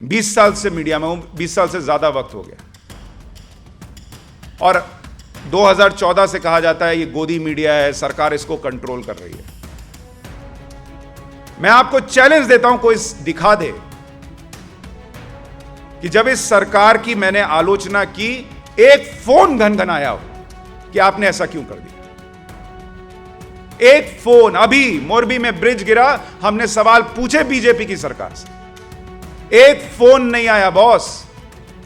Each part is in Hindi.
20 साल से मीडिया में हूं, 20 साल से ज्यादा वक्त हो गया, और 2014 से कहा जाता है ये गोदी मीडिया है, सरकार इसको कंट्रोल कर रही है। मैं आपको चैलेंज देता हूं, कोई दिखा दे कि जब इस सरकार की मैंने आलोचना की, एक फोन घनघनाया हो कि आपने ऐसा क्यों कर दिया। एक फोन, अभी मोरबी में ब्रिज गिरा, हमने सवाल पूछे बीजेपी की सरकार से, एक फोन नहीं आया बॉस।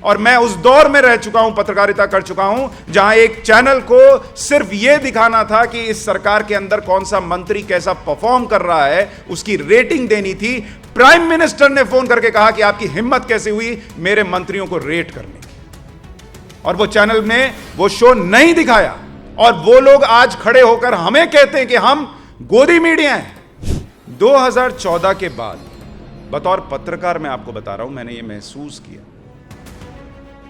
और मैं उस दौर में रह चुका हूं, पत्रकारिता कर चुका हूं, जहां एक चैनल को सिर्फ यह दिखाना था कि इस सरकार के अंदर कौन सा मंत्री कैसा परफॉर्म कर रहा है, उसकी रेटिंग देनी थी। प्राइम मिनिस्टर ने फोन करके कहा कि आपकी हिम्मत कैसे हुई मेरे मंत्रियों को रेट करने की, और वो चैनल ने वो शो नहीं दिखाया। और वो लोग आज खड़े होकर हमें कहते हैं कि हम गोदी मीडिया हैं। 2014 के बाद बतौर पत्रकार मैं आपको बता रहा हूं, मैंने ये महसूस किया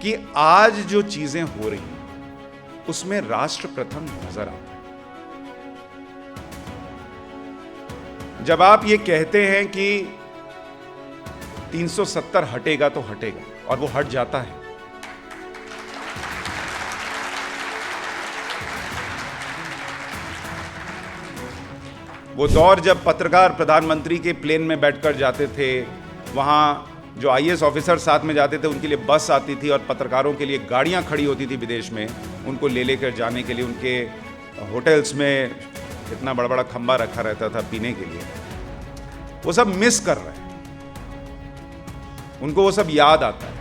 कि आज जो चीजें हो रही हैं उसमें राष्ट्र प्रथम नजर आता है। जब आप ये कहते हैं कि 370 हटेगा तो हटेगा, और वो हट जाता है, वो दौर जब पत्रकार प्रधानमंत्री के प्लेन में बैठकर जाते थे, वहाँ जो आईएएस ऑफिसर साथ में जाते थे उनके लिए बस आती थी और पत्रकारों के लिए गाड़ियाँ खड़ी होती थी विदेश में, उनको ले लेकर जाने के लिए। उनके होटल्स में इतना बड़ा बड़ा खंबा रखा रहता था पीने के लिए। वो सब मिस कर रहे हैं, उनको वो सब याद आता है।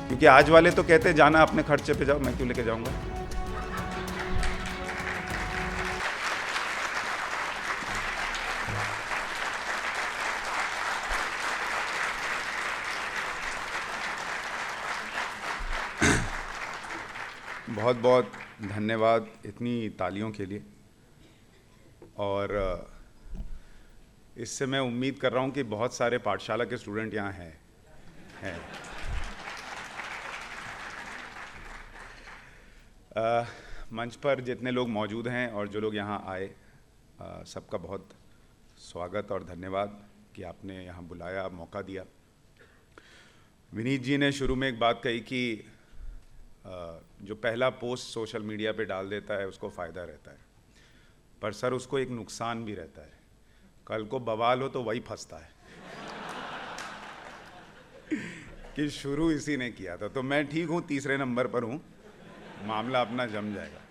क्योंकि आज वाले तो कहते हैं जाना अपने खर्चे पे जाओ, मैं क्यों लेके जाऊंगा। बहुत बहुत धन्यवाद इतनी तालियों के लिए। और इससे मैं उम्मीद कर रहा हूं कि बहुत सारे पाठशाला के स्टूडेंट यहाँ हैं। मंच पर जितने लोग मौजूद हैं और जो लोग यहाँ आए, सबका बहुत स्वागत और धन्यवाद कि आपने यहाँ बुलाया, मौका दिया। विनीत जी ने शुरू में एक बात कही कि जो पहला पोस्ट सोशल मीडिया पे डाल देता है उसको फ़ायदा रहता है, पर सर उसको एक नुकसान भी रहता है। कल को बवाल हो तो वही फंसता है कि शुरू इसी ने किया था। तो मैं ठीक हूँ, तीसरे नंबर पर हूँ, मामला अपना जम जाएगा।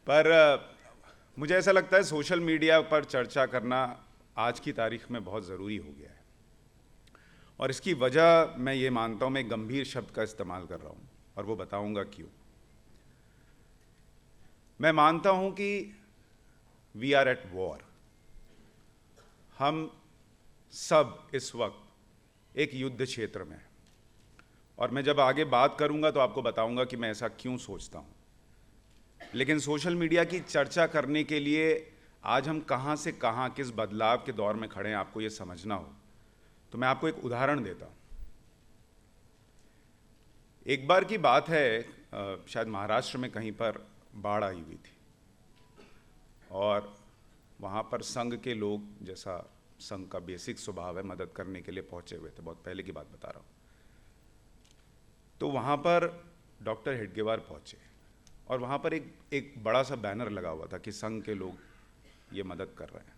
पर मुझे ऐसा लगता है सोशल मीडिया पर चर्चा करना आज की तारीख में बहुत ज़रूरी हो गया है, और इसकी वजह मैं ये मानता हूँ, मैं गंभीर शब्द का इस्तेमाल कर रहा हूँ और वो बताऊँगा क्यों। मैं मानता हूँ कि वी आर एट वॉर। हम सब इस वक्त एक युद्ध क्षेत्र में हैं, और मैं जब आगे बात करूँगा तो आपको बताऊँगा कि मैं ऐसा क्यों सोचता हूँ। लेकिन सोशल मीडिया की चर्चा करने के लिए आज हम कहाँ से कहाँ, किस बदलाव के दौर में खड़े हैं, आपको ये समझना हो तो मैं आपको एक उदाहरण देता हूं। एक बार की बात है, शायद महाराष्ट्र में कहीं पर बाढ़ आई हुई थी, और वहां पर संघ के लोग, जैसा संघ का बेसिक स्वभाव है, मदद करने के लिए पहुंचे हुए थे। बहुत पहले की बात बता रहा हूं। तो वहां पर डॉक्टर हेडगेवार पहुंचे, और वहां पर एक बड़ा सा बैनर लगा हुआ था कि संघ के लोग ये मदद कर रहे हैं।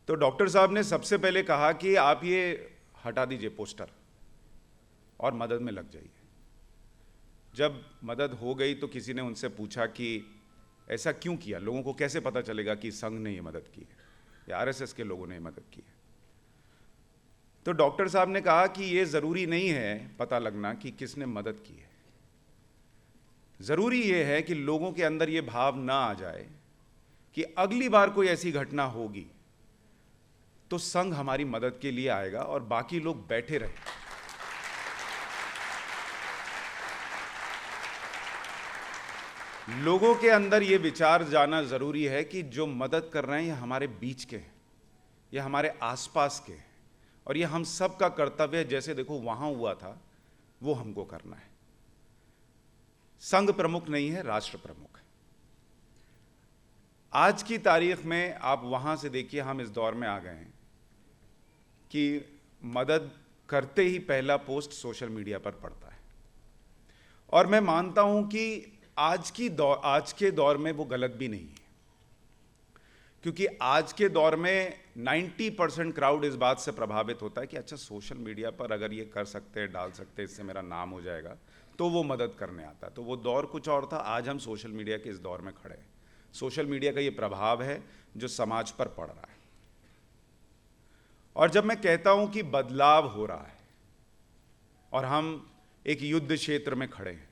तो डॉक्टर साहब ने सबसे पहले कहा कि आप ये हटा दीजिए पोस्टर और मदद में लग जाइए। जब मदद हो गई तो किसी ने उनसे पूछा कि ऐसा क्यों किया, लोगों को कैसे पता चलेगा कि संघ ने ये मदद की है या आरएसएस के लोगों ने मदद की है। तो डॉक्टर साहब ने कहा कि ये ज़रूरी नहीं है पता लगना कि किसने मदद की है, ज़रूरी ये है कि लोगों के अंदर ये भाव ना आ जाए कि अगली बार कोई ऐसी घटना होगी तो संघ हमारी मदद के लिए आएगा और बाकी लोग बैठे रहे। लोगों के अंदर यह विचार जाना जरूरी है कि जो मदद कर रहे हैं ये हमारे बीच के हैं, ये हमारे आसपास के हैं, और ये हम सब का कर्तव्य है। जैसे देखो वहां हुआ था वो हमको करना है। संघ प्रमुख नहीं है, राष्ट्र प्रमुख है। आज की तारीख में आप वहां से देखिए, हम इस दौर में आ गए हैं कि मदद करते ही पहला पोस्ट सोशल मीडिया पर पड़ता है, और मैं मानता हूं कि आज के दौर में वो गलत भी नहीं है, क्योंकि आज के दौर में 90% क्राउड इस बात से प्रभावित होता है कि अच्छा सोशल मीडिया पर अगर ये कर सकते हैं, डाल सकते हैं, इससे मेरा नाम हो जाएगा, तो वो मदद करने आता है। तो वो दौर कुछ और था, आज हम सोशल मीडिया के इस दौर में खड़े हैं। सोशल मीडिया का ये प्रभाव है जो समाज पर पड़ रहा है। और जब मैं कहता हूं कि बदलाव हो रहा है और हम एक युद्ध क्षेत्र में खड़े हैं,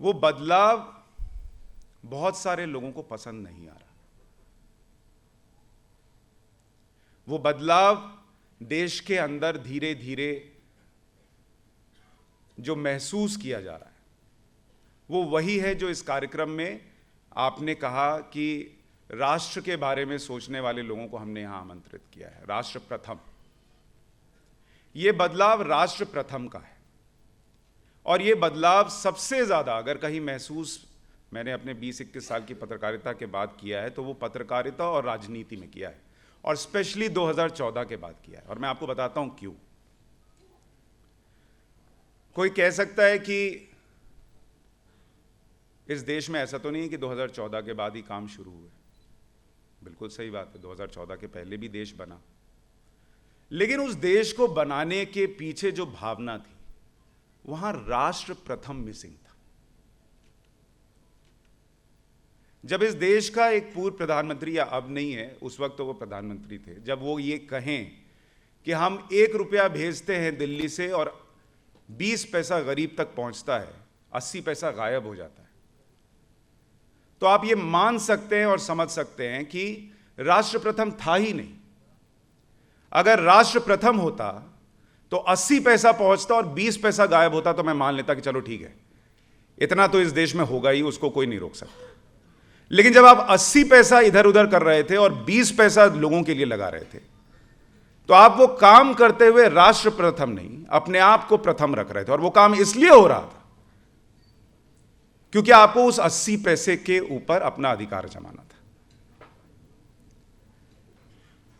वो बदलाव बहुत सारे लोगों को पसंद नहीं आ रहा। वो बदलाव देश के अंदर धीरे धीरे जो महसूस किया जा रहा है, वो वही है जो इस कार्यक्रम में आपने कहा कि राष्ट्र के बारे में सोचने वाले लोगों को हमने यहां आमंत्रित किया है। राष्ट्र प्रथम, ये बदलाव राष्ट्र प्रथम का है। और ये बदलाव सबसे ज्यादा अगर कहीं महसूस मैंने अपने 20-21 साल की पत्रकारिता के बाद किया है, तो वो पत्रकारिता और राजनीति में किया है, और स्पेशली 2014 के बाद किया है। और मैं आपको बताता हूं क्यों। कोई कह सकता है कि इस देश में ऐसा तो नहीं है कि 2014 के बाद ही काम शुरू हुए। बिल्कुल सही बात है, 2014 के पहले भी देश बना, लेकिन उस देश को बनाने के पीछे जो भावना थी, वहां राष्ट्र प्रथम मिसिंग था। जब इस देश का एक पूर्व प्रधानमंत्री, या अब नहीं है, उस वक्त तो वो प्रधानमंत्री थे, जब वो ये कहें कि हम 1 रुपया भेजते हैं दिल्ली से और 20 पैसा गरीब तक पहुंचता है, 80 पैसा गायब हो जाता है, तो आप ये मान सकते हैं और समझ सकते हैं कि राष्ट्र प्रथम था ही नहीं। अगर राष्ट्र प्रथम होता तो 80 पैसा पहुंचता और 20 पैसा गायब होता, तो मैं मान लेता कि चलो ठीक है, इतना तो इस देश में होगा ही, उसको कोई नहीं रोक सकता। लेकिन जब आप 80 पैसा इधर उधर कर रहे थे और 20 पैसा लोगों के लिए लगा रहे थे, तो आप वो काम करते हुए राष्ट्र प्रथम नहीं, अपने आप को प्रथम रख रहे थे। और वो काम इसलिए हो रहा था क्योंकि आपको उस 80 पैसे के ऊपर अपना अधिकार जमाना था।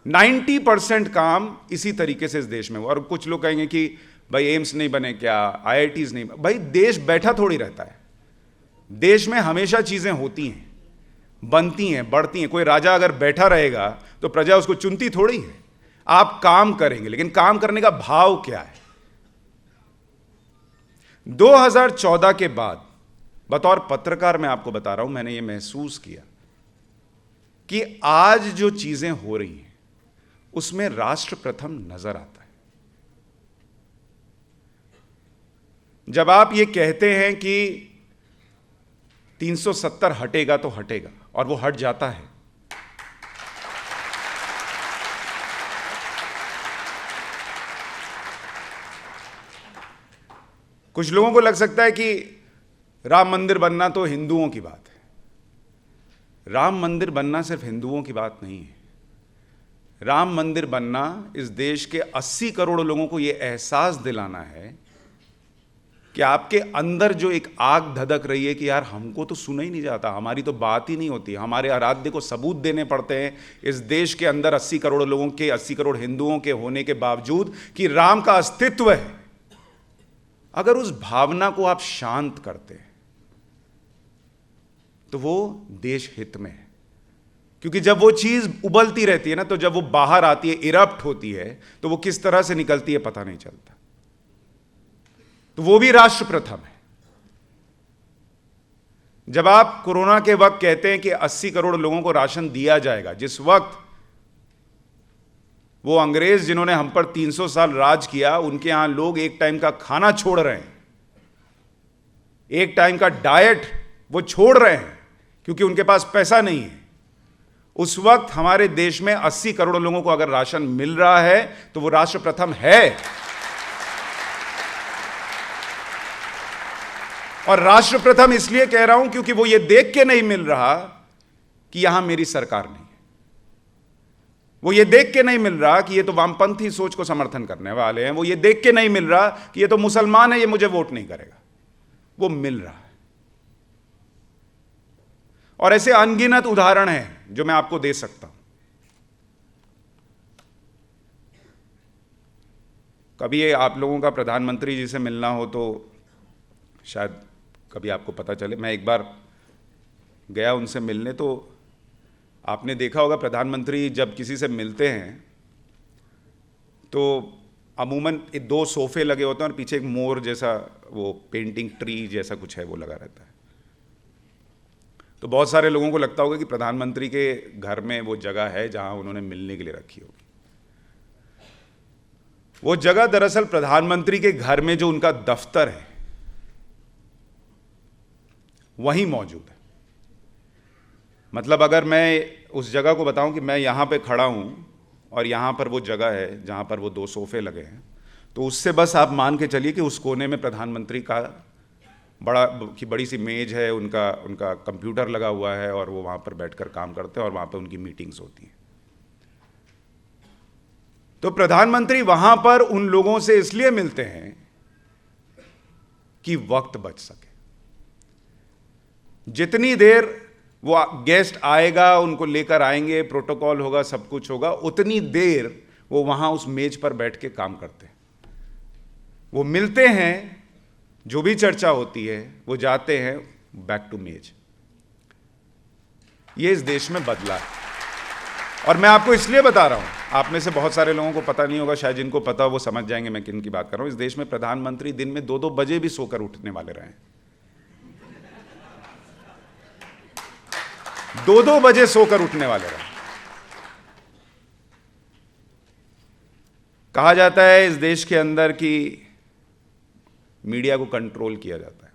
90% काम इसी तरीके से इस देश में हुआ। और कुछ लोग कहेंगे कि भाई एम्स नहीं बने क्या, IITs नहीं, भाई देश बैठा थोड़ी रहता है। देश में हमेशा चीजें होती हैं, बनती हैं, बढ़ती हैं। कोई राजा अगर बैठा रहेगा तो प्रजा उसको चुनती थोड़ी है। आप काम करेंगे, लेकिन काम करने का भाव क्या है। 2014 के बाद बतौर पत्रकार मैं आपको बता रहा हूं, मैंने ये महसूस किया कि आज जो चीजें हो रही हैं उसमें राष्ट्र प्रथम नजर आता है। जब आप ये कहते हैं कि 370 हटेगा तो हटेगा, और वो हट जाता है, कुछ लोगों को लग सकता है कि राम मंदिर बनना तो हिंदुओं की बात है। राम मंदिर बनना सिर्फ हिंदुओं की बात नहीं है। राम मंदिर बनना इस देश के 80 करोड़ लोगों को यह एहसास दिलाना है कि आपके अंदर जो एक आग धधक रही है कि यार हमको तो सुना ही नहीं जाता, हमारी तो बात ही नहीं होती, हमारे आराध्य को सबूत देने पड़ते हैं इस देश के अंदर 80 करोड़ लोगों के, 80 करोड़ हिंदुओं के होने के बावजूद कि राम का अस्तित्व है। अगर उस भावना को आप शांत करते हैं तो वो देश हित में है। क्योंकि जब वो चीज उबलती रहती है ना, तो जब वो बाहर आती है, इरप्ट होती है, तो वो किस तरह से निकलती है पता नहीं चलता। तो वो भी राष्ट्र प्रथम है। जब आप कोरोना के वक्त कहते हैं कि 80 करोड़ लोगों को राशन दिया जाएगा, जिस वक्त वो अंग्रेज जिन्होंने हम पर 300 साल राज किया, उनके यहां लोग एक टाइम का खाना छोड़ रहे हैं, एक टाइम का डाइट वो छोड़ रहे हैं क्योंकि उनके पास पैसा नहीं है। उस वक्त हमारे देश में 80 करोड़ लोगों को अगर राशन मिल रहा है तो वो राष्ट्र प्रथम है। और राष्ट्र प्रथम इसलिए कह रहा हूं क्योंकि वो ये देख के नहीं मिल रहा कि यहां मेरी सरकार नहीं है। वो ये देख के नहीं मिल रहा कि ये तो वामपंथी सोच को समर्थन करने वाले हैं। वो ये देख के नहीं मिल रहा कि ये तो मुसलमान है, ये मुझे वोट नहीं करेगा। वो मिल रहा है। और ऐसे अनगिनत उदाहरण हैं जो मैं आपको दे सकता हूं। कभी ये आप लोगों का प्रधानमंत्री जी से मिलना हो तो शायद कभी आपको पता चले। मैं एक बार गया उनसे मिलने, तो आपने देखा होगा प्रधानमंत्री जब किसी से मिलते हैं तो अमूमन 2 सोफे लगे होते हैं और पीछे एक मोर जैसा वो पेंटिंग ट्री जैसा कुछ है वो लगा रहता है। तो बहुत सारे लोगों को लगता होगा कि प्रधानमंत्री के घर में वो जगह है जहां उन्होंने मिलने के लिए रखी होगी। वो जगह दरअसल प्रधानमंत्री के घर में जो उनका दफ्तर है वहीं मौजूद है। मतलब अगर मैं उस जगह को बताऊं कि मैं यहां पे खड़ा हूं और यहां पर वो जगह है जहां पर वो 2 सोफे लगे हैं, तो उससे बस आप मान के चलिए कि उस कोने में प्रधानमंत्री का बड़ी सी मेज है, उनका कंप्यूटर लगा हुआ है और वो वहां पर बैठकर काम करते हैं और वहां पर उनकी मीटिंग्स होती हैं। तो प्रधानमंत्री वहां पर उन लोगों से इसलिए मिलते हैं कि वक्त बच सके। जितनी देर वो गेस्ट आएगा, उनको लेकर आएंगे, प्रोटोकॉल होगा, सब कुछ होगा, उतनी देर वो वहां उस मेज पर बैठ के काम करते हैं। वो मिलते हैं, जो भी चर्चा होती है वो जाते हैं बैक टू मेज। ये इस देश में बदला है। और मैं आपको इसलिए बता रहा हूं, आप में से बहुत सारे लोगों को पता नहीं होगा, शायद जिनको पता वो समझ जाएंगे मैं किन की बात कर रहा हूं। इस देश में प्रधानमंत्री दिन में 2-2 बजे भी सोकर उठने वाले रहे हैं। 2-2 बजे सोकर उठने वाले रहे। कहा जाता है इस देश के अंदर कि मीडिया को कंट्रोल किया जाता है।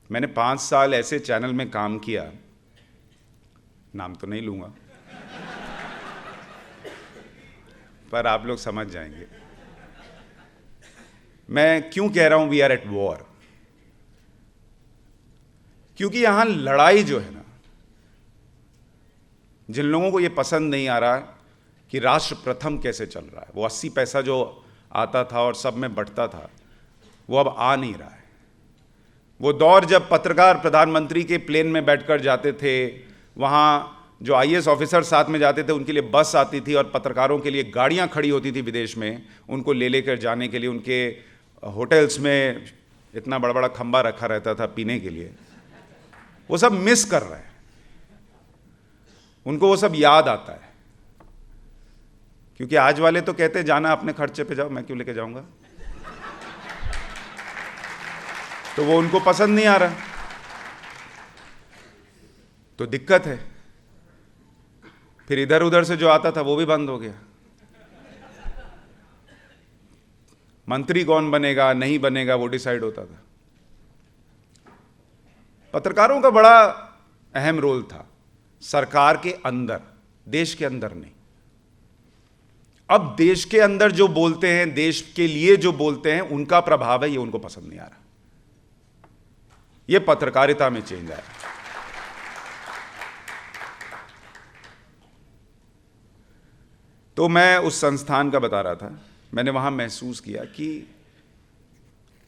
मैंने 5 साल ऐसे चैनल में काम किया, नाम तो नहीं लूंगा पर आप लोग समझ जाएंगे मैं क्यों कह रहा हूं वी आर एट वॉर। क्योंकि यहां लड़ाई जो है ना, जिन लोगों को यह पसंद नहीं आ रहा कि राष्ट्र प्रथम कैसे चल रहा है, वो 80 पैसा जो आता था और सब में बंटता था, वो अब आ नहीं रहा है। वो दौर जब पत्रकार प्रधानमंत्री के प्लेन में बैठकर जाते थे, वहाँ जो IAS ऑफिसर साथ में जाते थे उनके लिए बस आती थी और पत्रकारों के लिए गाड़ियाँ खड़ी होती थी विदेश में, उनको ले लेकर जाने के लिए। उनके होटल्स में इतना बड़ा बड़ा खंबा रखा रहता था पीने के लिए। वो सब मिस कर रहे हैं, उनको वो सब याद आता है। क्योंकि आज वाले तो कहते हैं जाना अपने खर्चे पे जाओ, मैं क्यों लेके जाऊंगा। तो वो उनको पसंद नहीं आ रहा, तो दिक्कत है। फिर इधर उधर से जो आता था वो भी बंद हो गया। मंत्री कौन बनेगा नहीं बनेगा वो डिसाइड होता था। पत्रकारों का बड़ा अहम रोल था सरकार के अंदर, देश के अंदर नहीं। अब देश के अंदर जो बोलते हैं, देश के लिए जो बोलते हैं, उनका प्रभाव है, ये उनको पसंद नहीं आ रहा। ये पत्रकारिता में चेंज आया। तो मैं उस संस्थान का बता रहा था, मैंने वहां महसूस किया कि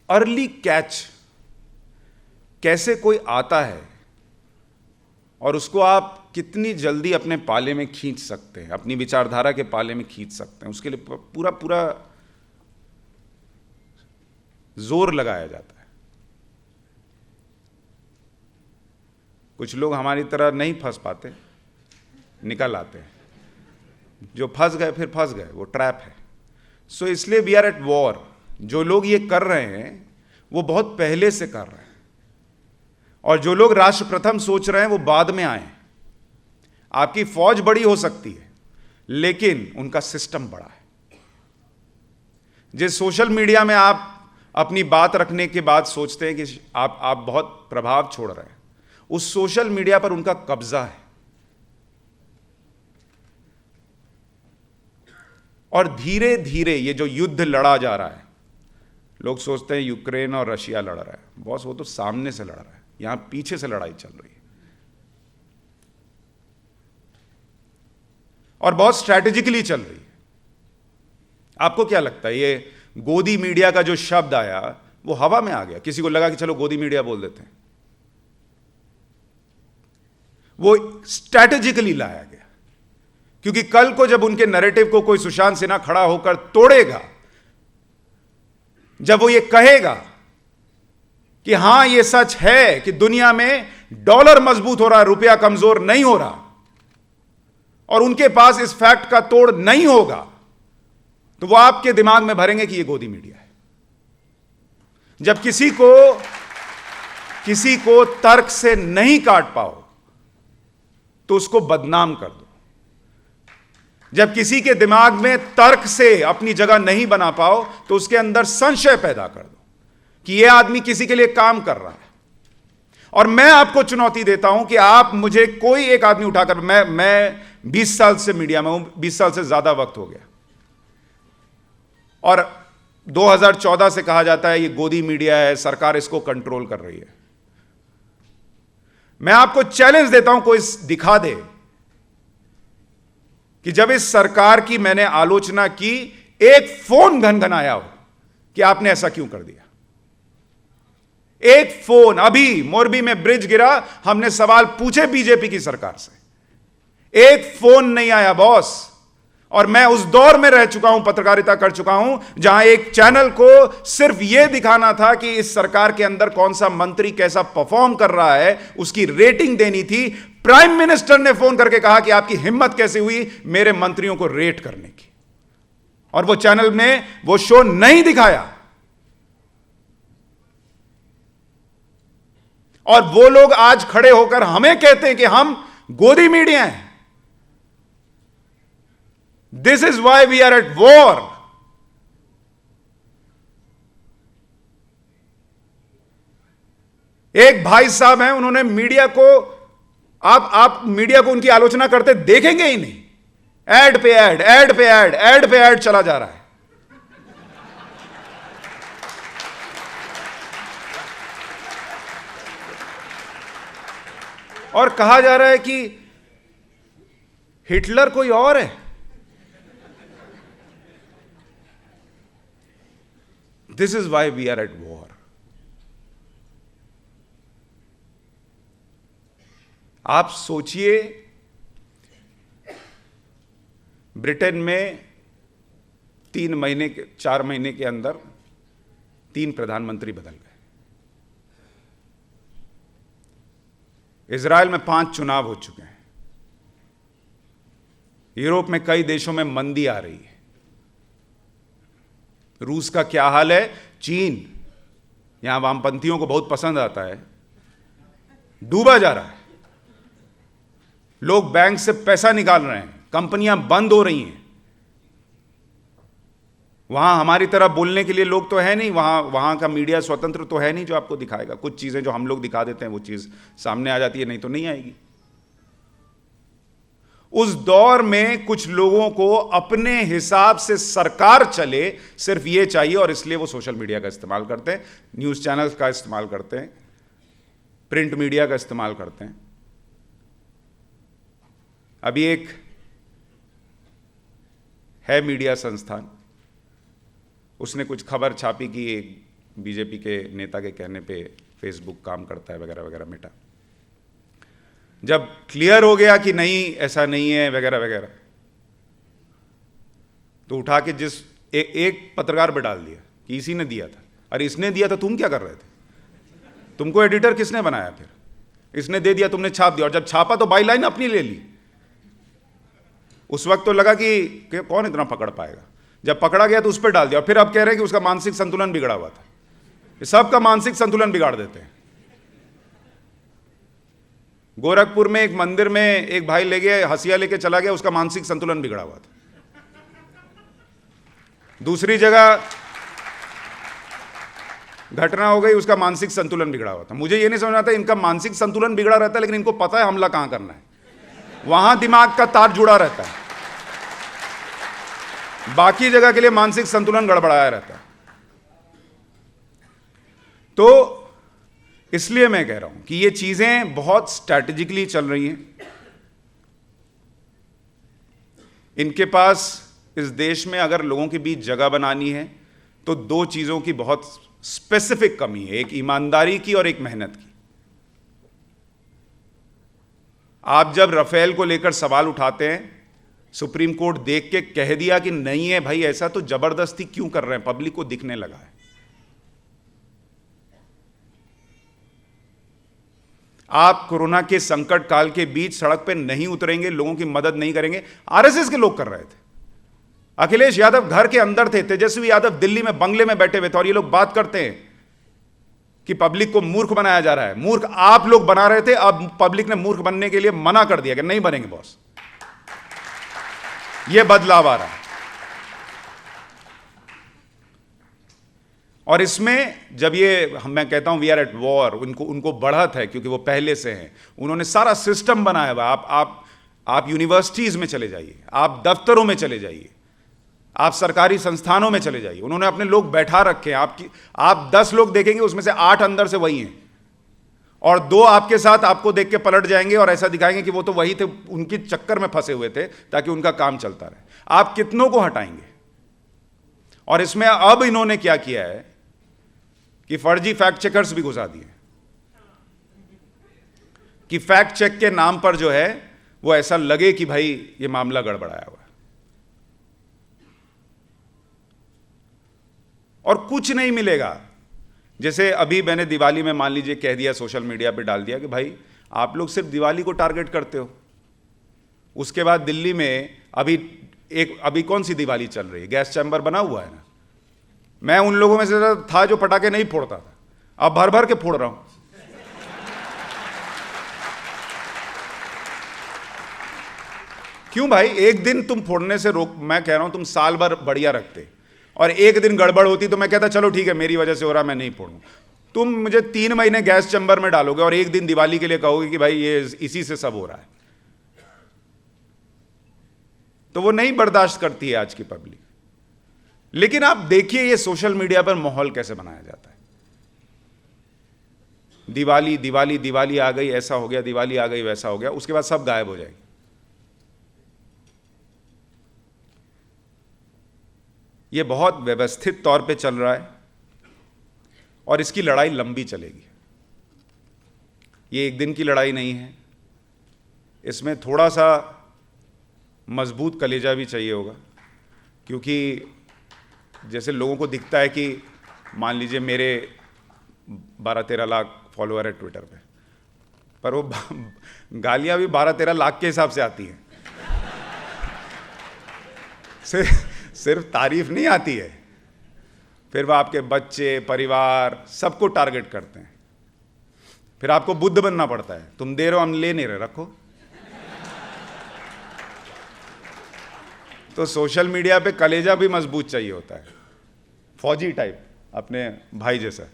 अर्ली कैच कैसे कोई आता है और उसको आप कितनी जल्दी अपने पाले में खींच सकते हैं, अपनी विचारधारा के पाले में खींच सकते हैं, उसके लिए पूरा पूरा जोर लगाया जाता है। कुछ लोग हमारी तरह नहीं फंस पाते, निकल आते हैं। जो फंस गए फिर फंस गए, वो ट्रैप है। सो इसलिए वी आर एट वॉर। जो लोग ये कर रहे हैं वो बहुत पहले से कर रहे हैं, और जो लोग राष्ट्र प्रथम सोच रहे हैं वो बाद में आए। आपकी फौज बड़ी हो सकती है लेकिन उनका सिस्टम बड़ा है। जिस सोशल मीडिया में आप अपनी बात रखने के बाद सोचते हैं कि आप बहुत प्रभाव छोड़ रहे हैं, उस सोशल मीडिया पर उनका कब्जा है। और धीरे धीरे ये जो युद्ध लड़ा जा रहा है, लोग सोचते हैं यूक्रेन और रशिया लड़ रहा है, बॉस वो तो सामने से लड़ रहा है, यहां पीछे से लड़ाई चल रही है। और बहुत स्ट्रैटेजिकली चल रही है। आपको क्या लगता है, ये गोदी मीडिया का जो शब्द आया वो हवा में आ गया? किसी को लगा कि चलो गोदी मीडिया बोल देते हैं। वो स्ट्रैटेजिकली लाया गया क्योंकि कल को जब उनके नैरेटिव को कोई सुशांत सिन्हा खड़ा होकर तोड़ेगा, जब वो ये कहेगा कि हां ये सच है कि दुनिया में डॉलर मजबूत हो रहा है, रुपया कमजोर नहीं हो रहा, और उनके पास इस फैक्ट का तोड़ नहीं होगा, तो वो आपके दिमाग में भरेंगे कि ये गोदी मीडिया है। जब किसी को तर्क से नहीं काट पाओ तो उसको बदनाम कर दो। जब किसी के दिमाग में तर्क से अपनी जगह नहीं बना पाओ तो उसके अंदर संशय पैदा कर दो कि यह आदमी किसी के लिए काम कर रहा है। और मैं आपको चुनौती देता हूं कि आप मुझे कोई एक आदमी उठाकर, मैं 20 साल से मीडिया में हूं, 20 साल से ज्यादा वक्त हो गया, और 2014 से कहा जाता है ये गोदी मीडिया है, सरकार इसको कंट्रोल कर रही है। मैं आपको चैलेंज देता हूं, कोई दिखा दे कि जब इस सरकार की मैंने आलोचना की, एक फोन घनघनाया हो कि आपने ऐसा क्यों कर दिया। एक फोन, अभी मोरबी में ब्रिज गिरा, हमने सवाल पूछे बीजेपी की सरकार से, एक फोन नहीं आया बॉस। और मैं उस दौर में रह चुका हूं, पत्रकारिता कर चुका हूं, जहां एक चैनल को सिर्फ यह दिखाना था कि इस सरकार के अंदर कौन सा मंत्री कैसा परफॉर्म कर रहा है, उसकी रेटिंग देनी थी। प्राइम मिनिस्टर ने फोन करके कहा कि आपकी हिम्मत कैसे हुई मेरे मंत्रियों को रेट करने की, और वो चैनल में वो शो नहीं दिखाया। और वो लोग आज खड़े होकर हमें कहते हैं कि हम गोदी मीडिया हैं। This is why we are at war. एक भाई साहब हैं, उन्होंने मीडिया को, आप मीडिया को उनकी आलोचना करते देखेंगे ही नहीं। ऐड पे ऐड, ऐड पे ऐड, ऐड पे ऐड चला जा रहा है। और कहा जा रहा है कि हिटलर कोई और है। This is why we are at war. आप सोचिए, ब्रिटेन में 4 महीने के अंदर 3 प्रधानमंत्री बदल गए। इजराइल में 5 चुनाव हो चुके हैं। यूरोप में कई देशों में मंदी आ रही है। रूस का क्या हाल है? चीन, यहां वामपंथियों को बहुत पसंद आता है, डूबा जा रहा है। लोग बैंक से पैसा निकाल रहे हैं, कंपनियां बंद हो रही हैं। वहां हमारी तरह बोलने के लिए लोग तो है नहीं, वहां का मीडिया स्वतंत्र तो है नहीं जो आपको दिखाएगा। कुछ चीजें जो हम लोग दिखा देते हैं वो चीज सामने आ जाती है, नहीं तो नहीं आएगी। उस दौर में कुछ लोगों को अपने हिसाब से सरकार चले सिर्फ ये चाहिए, और इसलिए वो सोशल मीडिया का इस्तेमाल करते हैं, न्यूज चैनल्स का इस्तेमाल करते हैं, प्रिंट मीडिया का इस्तेमाल करते हैं। अभी एक है मीडिया संस्थान, उसने कुछ खबर छापी कि एक बीजेपी के नेता के कहने पे फेसबुक काम करता है वगैरह वगैरह, मेटा। जब क्लियर हो गया कि नहीं ऐसा नहीं है वगैरह वगैरह, तो उठा के एक पत्रकार पे डाल दिया कि इसी ने दिया था। अरे इसने दिया था, तुम क्या कर रहे थे? तुमको एडिटर किसने बनाया? फिर इसने दे दिया, तुमने छाप दिया, और जब छापा तो बाई लाइन अपनी ले ली। उस वक्त तो लगा कि कौन इतना पकड़ पाएगा, जब पकड़ा गया तो उस पर डाल दिया। फिर अब कह रहे हैं कि उसका मानसिक संतुलन बिगड़ा हुआ था। सबका मानसिक संतुलन बिगाड़ देते हैं। गोरखपुर में एक मंदिर में एक भाई ले गया, हसिया लेके चला गया, उसका मानसिक संतुलन बिगड़ा हुआ था। दूसरी जगह घटना हो गई, उसका मानसिक संतुलन बिगड़ा हुआ था। मुझे ये नहीं समझ आता, इनका मानसिक संतुलन बिगड़ा रहता है लेकिन इनको पता है हमला कहां करना है, वहां दिमाग का तार जुड़ा रहता है, बाकी जगह के लिए मानसिक संतुलन गड़बड़ाया रहता है। तो इसलिए मैं कह रहा हूं कि ये चीजें बहुत स्ट्रैटेजिकली चल रही हैं। इनके पास इस देश में अगर लोगों के बीच जगह बनानी है तो 2 चीजों की बहुत स्पेसिफिक कमी है, एक ईमानदारी की और एक मेहनत की। आप जब राफेल को लेकर सवाल उठाते हैं, सुप्रीम कोर्ट देख के कह दिया कि नहीं है भाई ऐसा, तो जबरदस्ती क्यों कर रहे हैं? पब्लिक को दिखने लगा है। आप कोरोना के संकट काल के बीच सड़क पे नहीं उतरेंगे, लोगों की मदद नहीं करेंगे। आरएसएस के लोग कर रहे थे। अखिलेश यादव घर के अंदर थे, तेजस्वी यादव दिल्ली में बंगले में बैठे हुए थे, और ये लोग बात करते हैं कि पब्लिक को मूर्ख बनाया जा रहा है। मूर्ख आप लोग बना रहे थे, अब पब्लिक ने मूर्ख बनने के लिए मना कर दिया कि नहीं बनेंगे बॉस। यह बदलाव आ रहा है। और इसमें जब ये मैं कहता हूं वी आर एट वॉर, उनको बढ़त है क्योंकि वो पहले से हैं। उन्होंने सारा सिस्टम बनाया हुआ। आप यूनिवर्सिटीज में चले जाइए, आप दफ्तरों में चले जाइए, आप सरकारी संस्थानों में चले जाइए, उन्होंने अपने लोग बैठा रखे हैं। आप 10 लोग देखेंगे, उसमें से 8 अंदर से वही हैं, और 2 आपके साथ आपको देख के पलट जाएंगे और ऐसा दिखाएंगे कि वो तो वही थे, उनकी चक्कर में फंसे हुए थे ताकि उनका काम चलता रहे। आप कितनों को हटाएंगे? और इसमें अब इन्होंने क्या किया है कि फर्जी फैक्ट चेकर्स भी घुसा दिए, कि फैक्ट चेक के नाम पर जो है वो ऐसा लगे कि भाई ये मामला गड़बड़ाया हुआ है। और कुछ नहीं मिलेगा। जैसे अभी मैंने दिवाली में मान लीजिए कह दिया, सोशल मीडिया पे डाल दिया कि भाई आप लोग सिर्फ दिवाली को टारगेट करते हो। उसके बाद दिल्ली में अभी कौन सी दिवाली चल रही है? गैस चैम्बर बना हुआ है ना। मैं उन लोगों में से था जो पटाखे नहीं फोड़ता था, अब भर भर के फोड़ रहा हूं। क्यों भाई? एक दिन तुम फोड़ने से रोक, मैं कह रहा हूं तुम साल भर बढ़िया रखते, और एक दिन गड़बड़ होती तो मैं कहता चलो ठीक है मेरी वजह से हो रहा, मैं नहीं फोड़ूं। तुम मुझे 3 महीने गैस चैम्बर में डालोगे और एक दिन दिवाली के लिए कहोगे कि भाई ये इसी से सब हो रहा है, तो वो नहीं बर्दाश्त करती है आज की पब्लिक। लेकिन आप देखिए ये सोशल मीडिया पर माहौल कैसे बनाया जाता है। दिवाली दिवाली दिवाली आ गई, ऐसा हो गया, दिवाली आ गई वैसा हो गया, उसके बाद सब गायब हो जाएगी। ये बहुत व्यवस्थित तौर पे चल रहा है और इसकी लड़ाई लंबी चलेगी। ये एक दिन की लड़ाई नहीं है। इसमें थोड़ा सा मजबूत कलेजा भी चाहिए होगा, क्योंकि जैसे लोगों को दिखता है कि मान लीजिए मेरे 12-13 लाख फॉलोअर है ट्विटर पे, पर वो गालियां भी 12-13 लाख के हिसाब से आती हैं। सिर्फ तारीफ नहीं आती है, फिर वो आपके बच्चे, परिवार, सबको टारगेट करते हैं। फिर आपको बुद्ध बनना पड़ता है, तुम दे रहे हो हम ले नहीं रहे, रखो। तो सोशल मीडिया पे कलेजा भी मजबूत चाहिए होता है, फौजी टाइप, अपने भाई जैसा।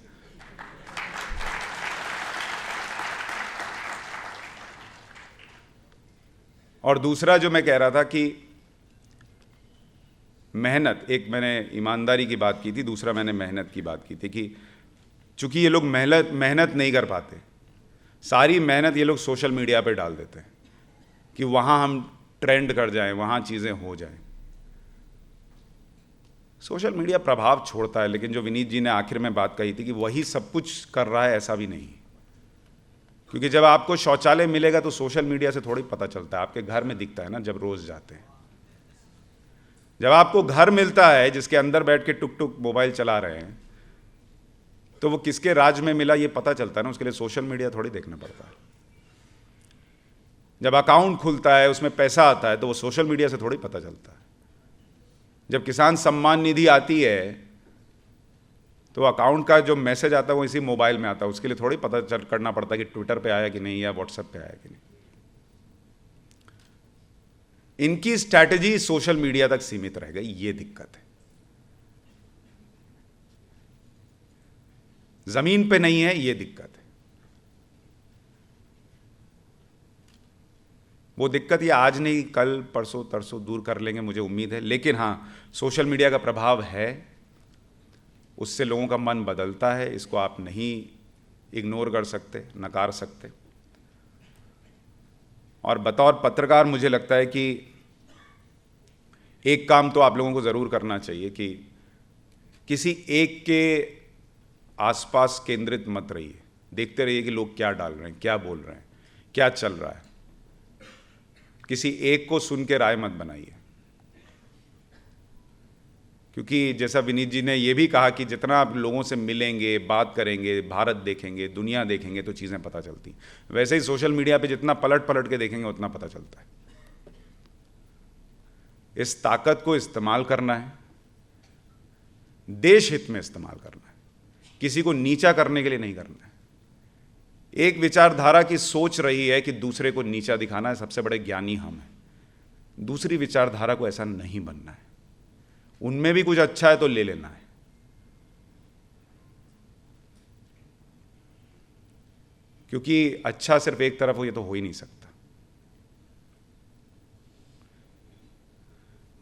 और दूसरा जो मैं कह रहा था कि मेहनत, एक मैंने ईमानदारी की बात की थी, दूसरा मैंने मेहनत की बात की थी कि चूंकि ये लोग मेहनत नहीं कर पाते, सारी मेहनत ये लोग सोशल मीडिया पे डाल देते हैं कि वहाँ हम ट्रेंड कर जाएं, वहाँ चीज़ें हो जाएं। सोशल मीडिया प्रभाव छोड़ता है, लेकिन जो विनीत जी ने आखिर में बात कही थी कि वही सब कुछ कर रहा है, ऐसा भी नहीं। क्योंकि जब आपको शौचालय मिलेगा तो सोशल मीडिया से थोड़ी पता चलता है, आपके घर में दिखता है ना जब रोज़ जाते हैं। जब आपको घर मिलता है जिसके अंदर बैठ के टुक टुक मोबाइल चला रहे हैं, तो वो किसके राज में मिला ये पता चलता है ना, उसके लिए सोशल मीडिया थोड़ी देखना पड़ता है। जब अकाउंट खुलता है उसमें पैसा आता है तो वो सोशल मीडिया से थोड़ी पता चलता है। जब किसान सम्मान निधि आती है तो अकाउंट का जो मैसेज आता है वो इसी मोबाइल में आता है, उसके लिए थोड़ी पता करना पड़ता है कि ट्विटर पे आया कि नहीं या व्हाट्सएप पे आया कि नहीं। इनकी स्ट्रैटेजी सोशल मीडिया तक सीमित रह गई, ये दिक्कत है। जमीन पे नहीं है, ये दिक्कत है। वो दिक्कत ये आज नहीं, कल परसों तरसों दूर कर लेंगे, मुझे उम्मीद है। लेकिन हाँ, सोशल मीडिया का प्रभाव है, उससे लोगों का मन बदलता है, इसको आप नहीं इग्नोर कर सकते, नकार सकते। और बतौर पत्रकार मुझे लगता है कि एक काम तो आप लोगों को ज़रूर करना चाहिए कि किसी एक के आसपास केंद्रित मत रहिए, देखते रहिए कि लोग क्या डाल रहे हैं, क्या बोल रहे हैं, क्या चल रहा है। किसी एक को सुन के राय मत बनाइए, क्योंकि जैसा विनीत जी ने ये भी कहा कि जितना आप लोगों से मिलेंगे, बात करेंगे, भारत देखेंगे, दुनिया देखेंगे, तो चीज़ें पता चलती। वैसे ही सोशल मीडिया पे जितना पलट पलट के देखेंगे उतना पता चलता है। इस ताकत को इस्तेमाल करना है, देश हित में इस्तेमाल करना है, किसी को नीचा करने के लिए नहीं करना है। एक विचारधारा की सोच रही है कि दूसरे को नीचा दिखाना है, सबसे बड़े ज्ञानी हम हैं। दूसरी विचारधारा को ऐसा नहीं बनना है, उनमें भी कुछ अच्छा है तो ले लेना है। क्योंकि अच्छा सिर्फ एक तरफ हो, ये तो हो ही नहीं सकता।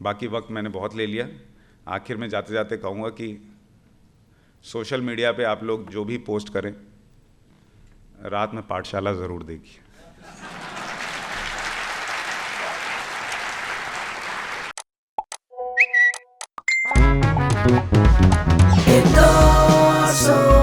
बाकी वक्त मैंने बहुत ले लिया। आखिर में जाते जाते कहूँगा कि सोशल मीडिया पे आप लोग जो भी पोस्ट करें, रात में पाठशाला ज़रूर देखिए। Endoso.